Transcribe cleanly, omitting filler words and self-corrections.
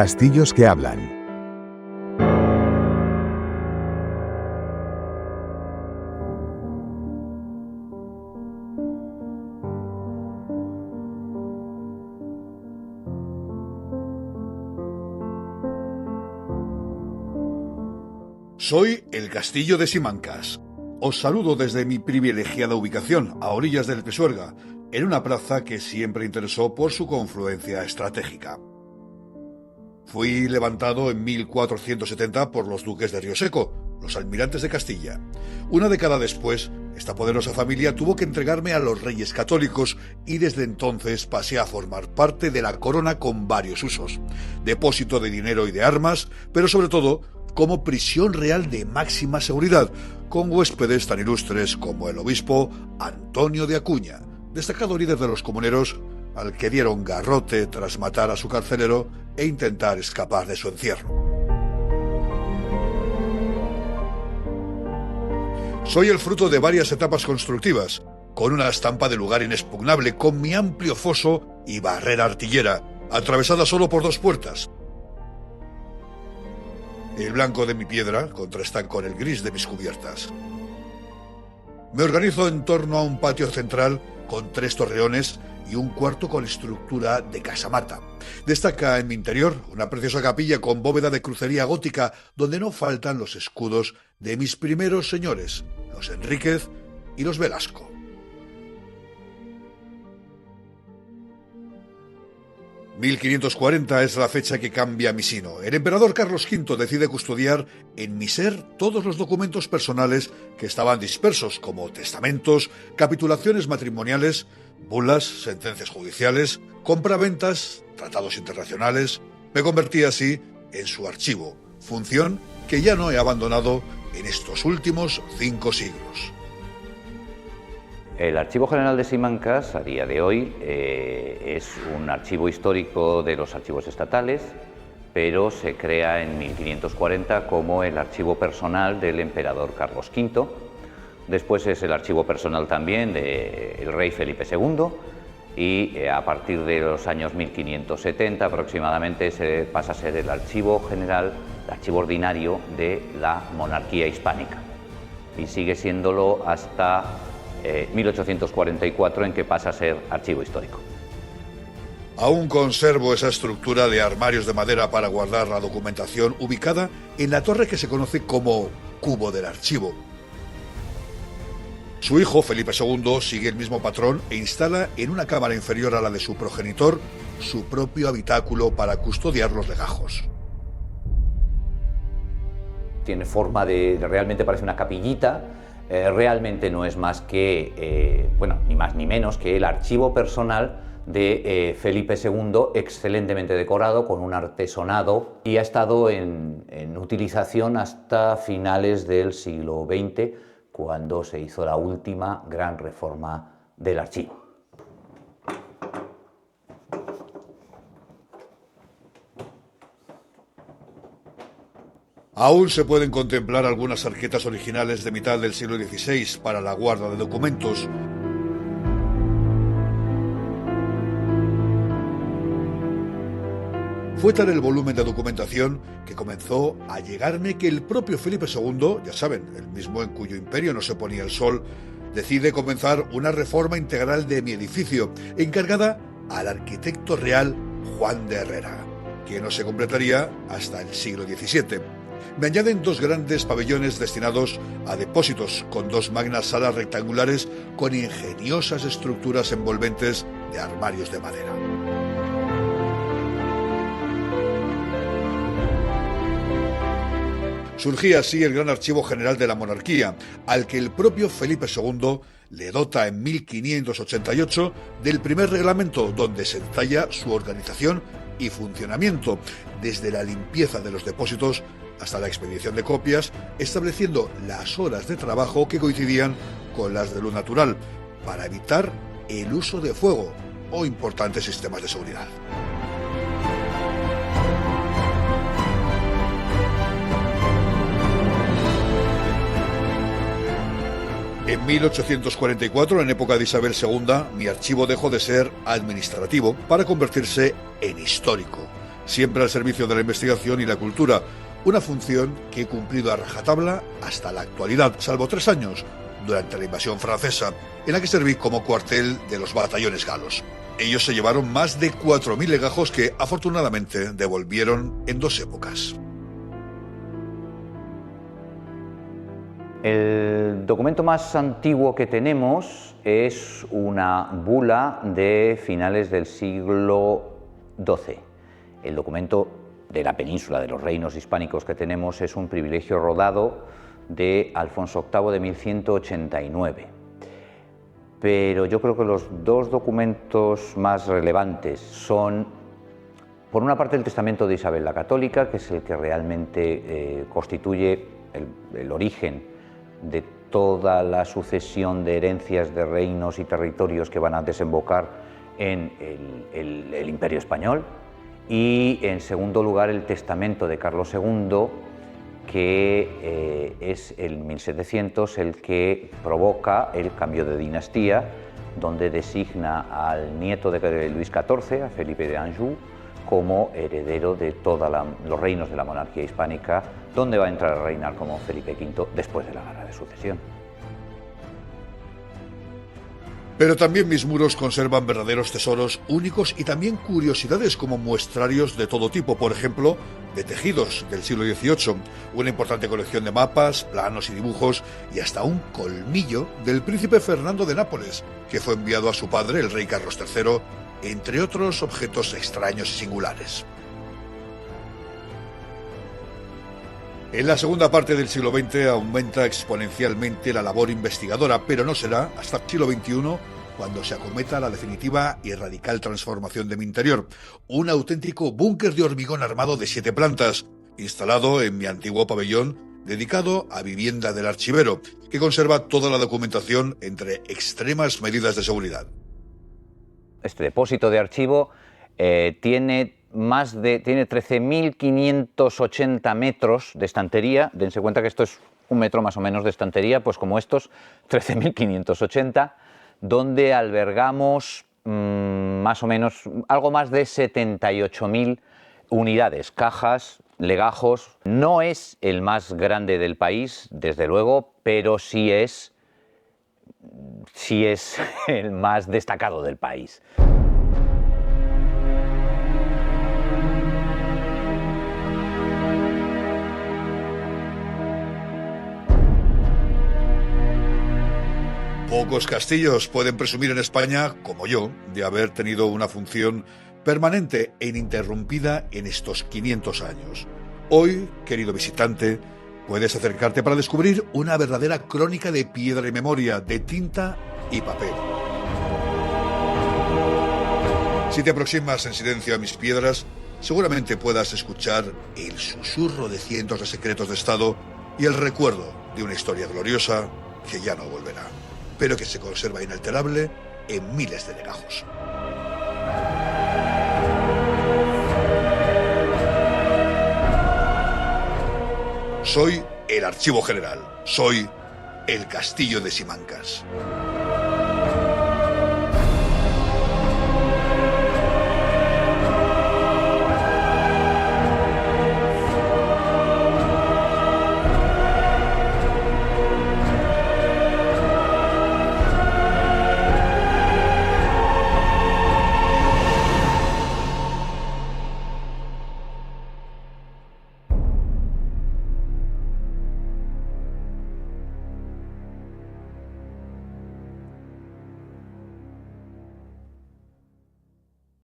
Castillos que hablan. Soy el Castillo de Simancas. Os saludo desde mi privilegiada ubicación, a orillas del Pisuerga, en una plaza que siempre interesó por su confluencia estratégica. Fui levantado en 1470 por los duques de Rioseco, los almirantes de Castilla. Una década después, esta poderosa familia tuvo que entregarme a los reyes católicos y desde entonces pasé a formar parte de la corona con varios usos: depósito de dinero y de armas, pero sobre todo como prisión real de máxima seguridad, con huéspedes tan ilustres como el obispo Antonio de Acuña, destacado líder de los comuneros, al que dieron garrote tras matar a su carcelero e intentar escapar de su encierro. Soy el fruto de varias etapas constructivas, con una estampa de lugar inexpugnable, con mi amplio foso y barrera artillera, atravesada solo por 2 puertas. El blanco de mi piedra contrasta con el gris de mis cubiertas. Me organizo en torno a un patio central con 3 torreones y un cuarto con estructura de casamata. Destaca en mi interior una preciosa capilla con bóveda de crucería gótica, donde no faltan los escudos de mis primeros señores, los Enríquez y los Velasco. ...1540 es la fecha que cambia mi sino. El emperador Carlos V decide custodiar en mi ser todos los documentos personales que estaban dispersos, como testamentos, capitulaciones matrimoniales, bulas, sentencias judiciales, compraventas, tratados internacionales. Me convertí así en su archivo, función que ya no he abandonado en estos últimos 5 siglos. El Archivo General de Simancas, a día de hoy, es un archivo histórico de los archivos estatales, pero se crea en 1540 como el archivo personal del emperador Carlos V. Después es el archivo personal también del rey Felipe II y a partir de los años 1570 aproximadamente se pasa a ser el archivo general, el archivo ordinario de la monarquía hispánica y sigue siéndolo hasta 1844, en que pasa a ser archivo histórico. Aún conservo esa estructura de armarios de madera para guardar la documentación, ubicada en la torre que se conoce como Cubo del Archivo. Su hijo, Felipe II, sigue el mismo patrón e instala en una cámara inferior a la de su progenitor su propio habitáculo para custodiar los legajos. Tiene forma realmente parece una capillita. Realmente no es más que, ni más ni menos que el archivo personal de Felipe II, excelentemente decorado, con un artesonado, y ha estado en utilización hasta finales del siglo XX, cuando se hizo la última gran reforma del archivo. Aún se pueden contemplar algunas arquetas originales de mitad del siglo XVI para la guarda de documentos. Fue tal el volumen de documentación que comenzó a llegarme que el propio Felipe II, ya saben, el mismo en cuyo imperio no se ponía el sol, decide comenzar una reforma integral de mi edificio, encargada al arquitecto real Juan de Herrera, que no se completaría hasta el siglo XVII. Me añaden 2 grandes pabellones destinados a depósitos, con 2 magnas salas rectangulares con ingeniosas estructuras envolventes de armarios de madera. Surgía así el gran archivo general de la monarquía, al que el propio Felipe II le dota en 1588 del primer reglamento, donde se detalla su organización y funcionamiento, desde la limpieza de los depósitos hasta la expedición de copias, estableciendo las horas de trabajo que coincidían con las de luz natural, para evitar el uso de fuego o importantes sistemas de seguridad. En 1844, en época de Isabel II, mi archivo dejó de ser administrativo para convertirse en histórico. siempre al servicio de la investigación y la cultura, una función que he cumplido a rajatabla hasta la actualidad, salvo 3 años, durante la invasión francesa, en la que serví como cuartel de los batallones galos. Ellos se llevaron más de 4.000 legajos que afortunadamente devolvieron en 2 épocas. El documento más antiguo que tenemos es una bula de finales del siglo XII. El documento de la península de los reinos hispánicos que tenemos es un privilegio rodado de Alfonso VIII de 1189. Pero yo creo que los 2 documentos más relevantes son, por una parte, el testamento de Isabel la Católica, que es el que realmente constituye el origen de toda la sucesión de herencias de reinos y territorios que van a desembocar en el Imperio Español, y en segundo lugar el testamento de Carlos II, que es en 1700 el que provoca el cambio de dinastía, donde designa al nieto de Luis XIV, a Felipe de Anjou, como heredero de todos los reinos de la monarquía hispánica, donde va a entrar a reinar como Felipe V después de la Guerra de Sucesión. Pero también mis muros conservan verdaderos tesoros únicos y también curiosidades como muestrarios de todo tipo, por ejemplo, de tejidos del siglo XVIII, una importante colección de mapas, planos y dibujos, y hasta un colmillo del príncipe Fernando de Nápoles, que fue enviado a su padre, el rey Carlos III, entre otros objetos extraños y singulares. En la segunda parte del siglo XX aumenta exponencialmente la labor investigadora, pero no será hasta el siglo XXI cuando se acometa la definitiva y radical transformación de mi interior, un auténtico búnker de hormigón armado de 7 plantas, instalado en mi antiguo pabellón dedicado a vivienda del archivero, que conserva toda la documentación entre extremas medidas de seguridad. Este depósito de archivo tiene 13.580 metros de estantería. Dense cuenta que esto es 1 metro más o menos de estantería, pues como estos, 13.580, donde albergamos más o menos algo más de 78.000 unidades, cajas, legajos. No es el más grande del país, desde luego, pero sí es el más destacado del país. Pocos castillos pueden presumir en España, como yo, de haber tenido una función permanente e ininterrumpida en estos 500 años. Hoy, querido visitante, puedes acercarte para descubrir una verdadera crónica de piedra y memoria, de tinta y papel. Si te aproximas en silencio a mis piedras, seguramente puedas escuchar el susurro de cientos de secretos de Estado y el recuerdo de una historia gloriosa que ya no volverá, pero que se conserva inalterable en miles de legajos. Soy el Archivo General, soy el Castillo de Simancas.